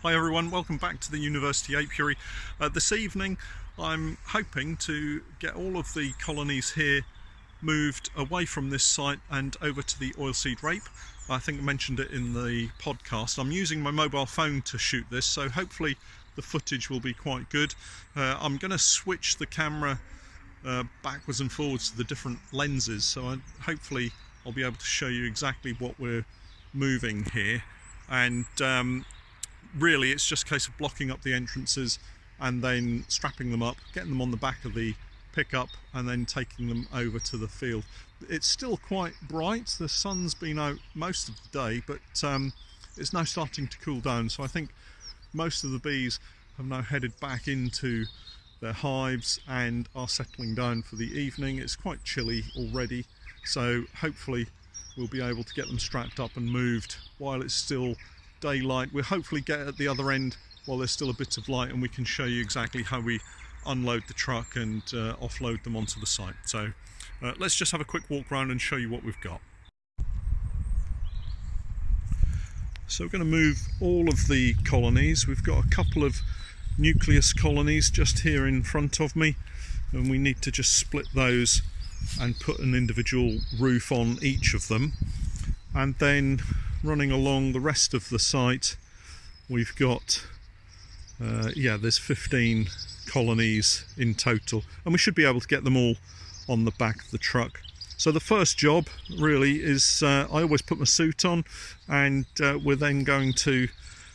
Hi everyone, welcome back to the University Apiary. This evening I'm hoping to get all of the colonies here moved away from this site and over to the oilseed rape. I think I mentioned it in the podcast. I'm using my mobile phone to shoot this, so hopefully the footage will be quite good. I'm going to switch the camera backwards and forwards to the different lenses, so hopefully I'll be able to show you exactly what we're moving here. And really it's just a case of blocking up the entrances and then strapping them up, getting them on the back of the pickup and then taking them over to the field. It's still quite bright, the sun's been out most of the day, but it's now starting to cool down, so I think most of the bees have now headed back into their hives and are settling down for the evening. It's quite chilly already, so hopefully we'll be able to get them strapped up and moved while it's still daylight. We'll hopefully get at the other end while there's still a bit of light, and we can show you exactly how we unload the truck and offload them onto the site. So let's just have a quick walk around and show you what we've got. So we're going to move all of the colonies. We've got a couple of nucleus colonies just here in front of me, and we need to just split those and put an individual roof on each of them. And then running along the rest of the site we've got there's 15 colonies in total, and we should be able to get them all on the back of the truck. So the first job really is I always put my suit on, and we're then going to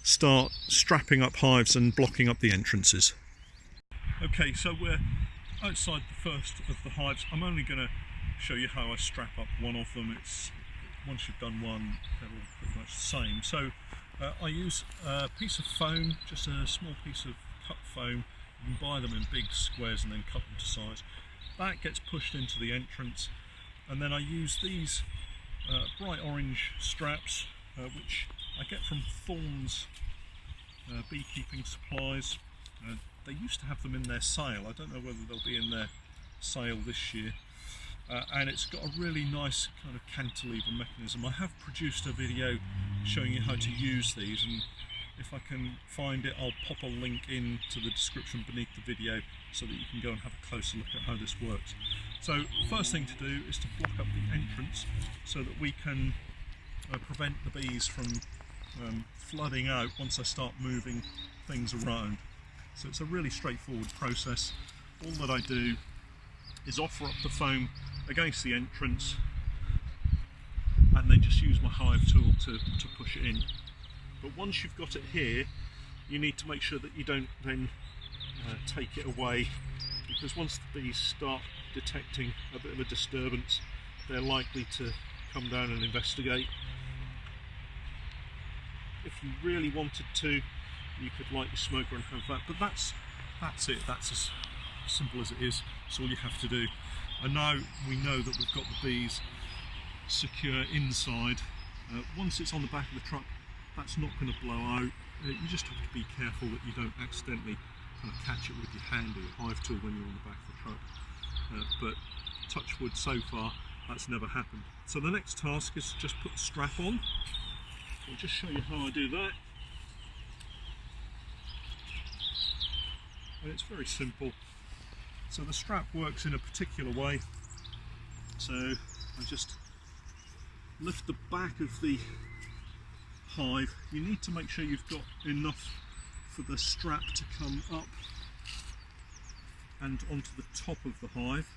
start strapping up hives and blocking up the entrances. Okay, so we're outside the first of the hives. I'm only going to show you how I strap up one of them. It's once you've done one, they're all pretty much the same. So I use a piece of foam, just a small piece of cut foam. You can buy them in big squares and then cut them to size. That gets pushed into the entrance, and then I use these bright orange straps, which I get from Thorn's beekeeping supplies. They used to have them in their sale. I don't know whether they'll be in their sale this year. And it's got a really nice kind of cantilever mechanism. I have produced a video showing you how to use these, and if I can find it I'll pop a link into the description beneath the video so that you can go and have a closer look at how this works. So first thing to do is to block up the entrance so that we can prevent the bees from flooding out once I start moving things around. So it's a really straightforward process. All that I do is offer up the foam against the entrance and then just use my hive tool to push it in. But once you've got it here, you need to make sure that you don't then take it away, because once the bees start detecting a bit of a disturbance, they're likely to come down and investigate. If you really wanted to, you could light your smoker and have that, but that's it. That's as simple as it is. That's all you have to do. And now we know that we've got the bees secure inside. Once it's on the back of the truck, that's not going to blow out. You just have to be careful that you don't accidentally kind of catch it with your hand or your hive tool when you're on the back of the truck. But touch wood, so far that's never happened. So the next task is to just put the strap on. I'll just show you how I do that. And it's very simple. So the strap works in a particular way. So I just lift the back of the hive. You need to make sure you've got enough for the strap to come up and onto the top of the hive.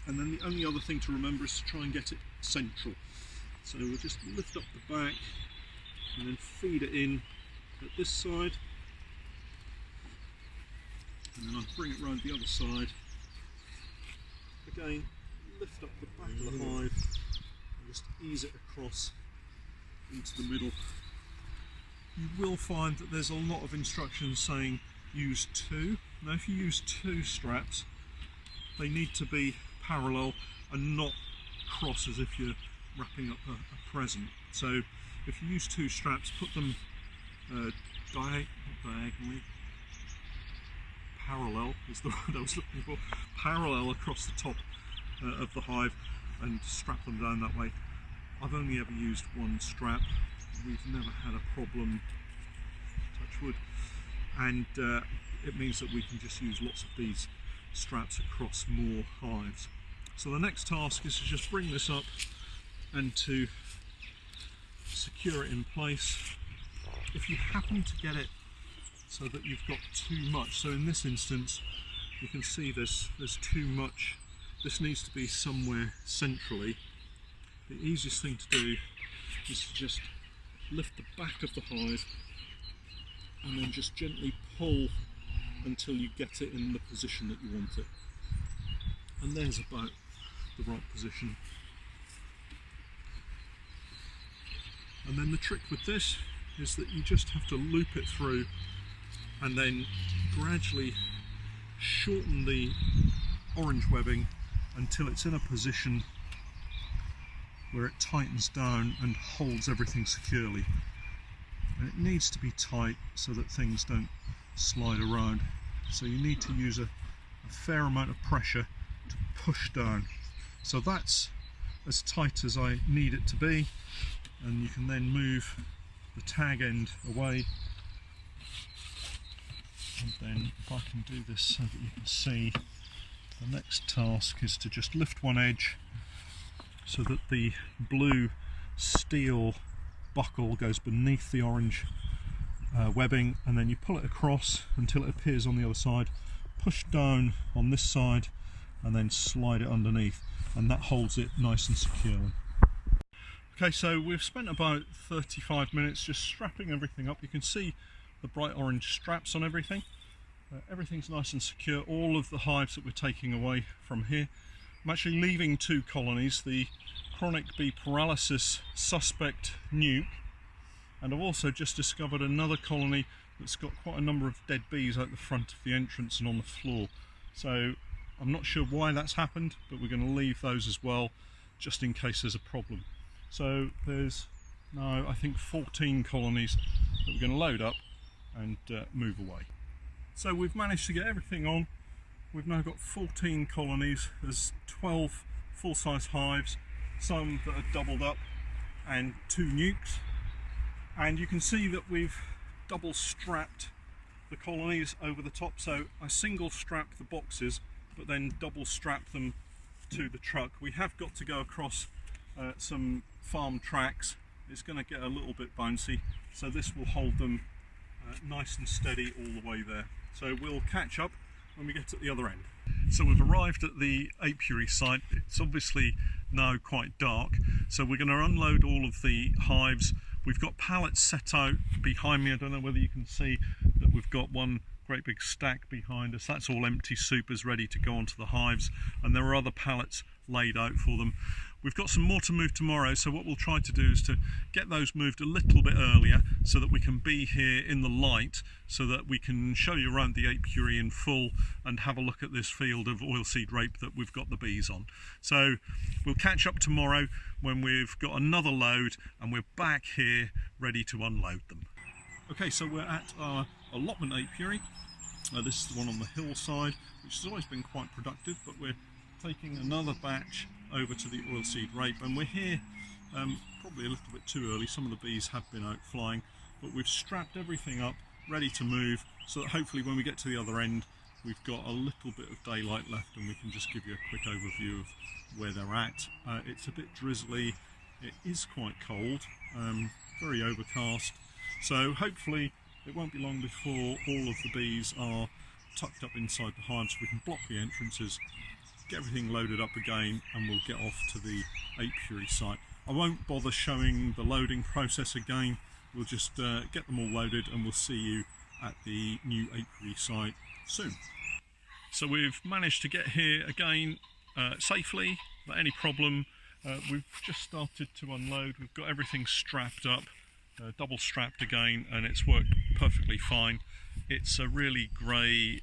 And then the only other thing to remember is to try and get it central. So we'll just lift up the back and then feed it in at this side. And then I'll bring it round the other side. Again, lift up the back of the hive and just ease it across into the middle. You will find that there's a lot of instructions saying use two. Now if you use two straps, they need to be parallel and not cross as if you're wrapping up a present. So if you use two straps, put them diagonally, parallel is the word I was looking for, parallel across the top of the hive, and strap them down that way. I've only ever used one strap. we've never had a problem, touch wood, and it means that we can just use lots of these straps across more hives. So the next task is to just bring this up and to secure it in place. If you happen to get it so that you've got too much, so in this instance you can see there's too much, this needs to be somewhere centrally. The easiest thing to do is to just lift the back of the hive and then just gently pull until you get it in the position that you want it. And there's about the right position. And then the trick with this is that you just have to loop it through and then gradually shorten the orange webbing until it's in a position where it tightens down and holds everything securely. And it needs to be tight so that things don't slide around. So you need to use a fair amount of pressure to push down. So that's as tight as I need it to be, and you can then move the tag end away. And then if I can do this so that you can see, the next task is to just lift one edge so that the blue steel buckle goes beneath the orange webbing, and then you pull it across until it appears on the other side, push down on this side and then slide it underneath, and that holds it nice and securely. Okay, so we've spent about 35 minutes just strapping everything up. You can see the bright orange straps on everything. Everything's nice and secure. All of the hives that we're taking away from here. I'm actually leaving 2 colonies, the chronic bee paralysis suspect nuke, and I've also just discovered another colony that's got quite a number of dead bees out the front of the entrance and on the floor. So I'm not sure why that's happened, but we're going to leave those as well, just in case there's a problem. So there's now, I think, 14 colonies that we're going to load up and move away. So we've managed to get everything on. We've now got 14 colonies. There's 12 full-size hives, some that are doubled up, and 2 nukes. And you can see that we've double strapped the colonies over the top. So I single strap the boxes, but then double strap them to the truck. We have got to go across some farm tracks. It's going to get a little bit bouncy, so this will hold them nice and steady all the way there. So we'll catch up when we get to the other end. So we've arrived at the apiary site. It's obviously now quite dark, so we're going to unload all of the hives. We've got pallets set out behind me. I don't know whether you can see that we've got one great big stack behind us. That's all empty supers ready to go onto the hives, and there are other pallets laid out for them. We've got some more to move tomorrow, so what we'll try to do is to get those moved a little bit earlier so that we can be here in the light, so that we can show you around the apiary in full and have a look at this field of oilseed rape that we've got the bees on. So we'll catch up tomorrow when we've got another load and we're back here ready to unload them. Okay, so we're at our allotment apiary. This is the one on the hillside, which has always been quite productive, but we're taking another batch over to the oilseed rape, and we're here probably a little bit too early. Some of the bees have been out flying, but we've strapped everything up ready to move, so that hopefully when we get to the other end we've got a little bit of daylight left and we can just give you a quick overview of where they're at. It's a bit drizzly, it is quite cold, very overcast, so hopefully it won't be long before all of the bees are tucked up inside the hive so we can block the entrances, get everything loaded up again, and we'll get off to the apiary site. I won't bother showing the loading process again, we'll just get them all loaded and we'll see you at the new apiary site soon. So we've managed to get here again safely without any problem. We've just started to unload, we've got everything strapped up, double strapped again, and it's worked perfectly fine. It's a really grey,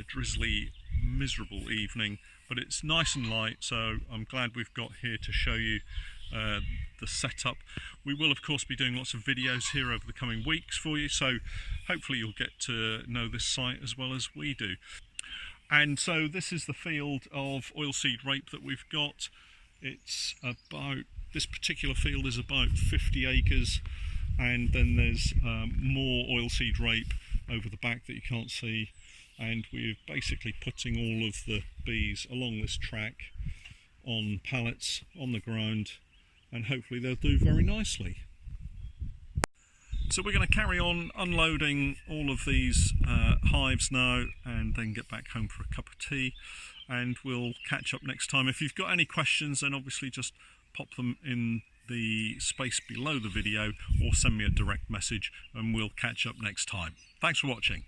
drizzly, miserable evening, but it's nice and light, so I'm glad we've got here to show you the setup. We will of course be doing lots of videos here over the coming weeks for you, so hopefully you'll get to know this site as well as we do. And so this is the field of oilseed rape that we've got. It's about, this particular field is about 50 acres. and then there's more oilseed rape over the back that you can't see, and we're basically putting all of the bees along this track on pallets on the ground, and hopefully they'll do very nicely. So we're going to carry on unloading all of these hives now, and then get back home for a cup of tea, and we'll catch up next time. If you've got any questions, then obviously just pop them in the space below the video or send me a direct message, and we'll catch up next time. Thanks for watching.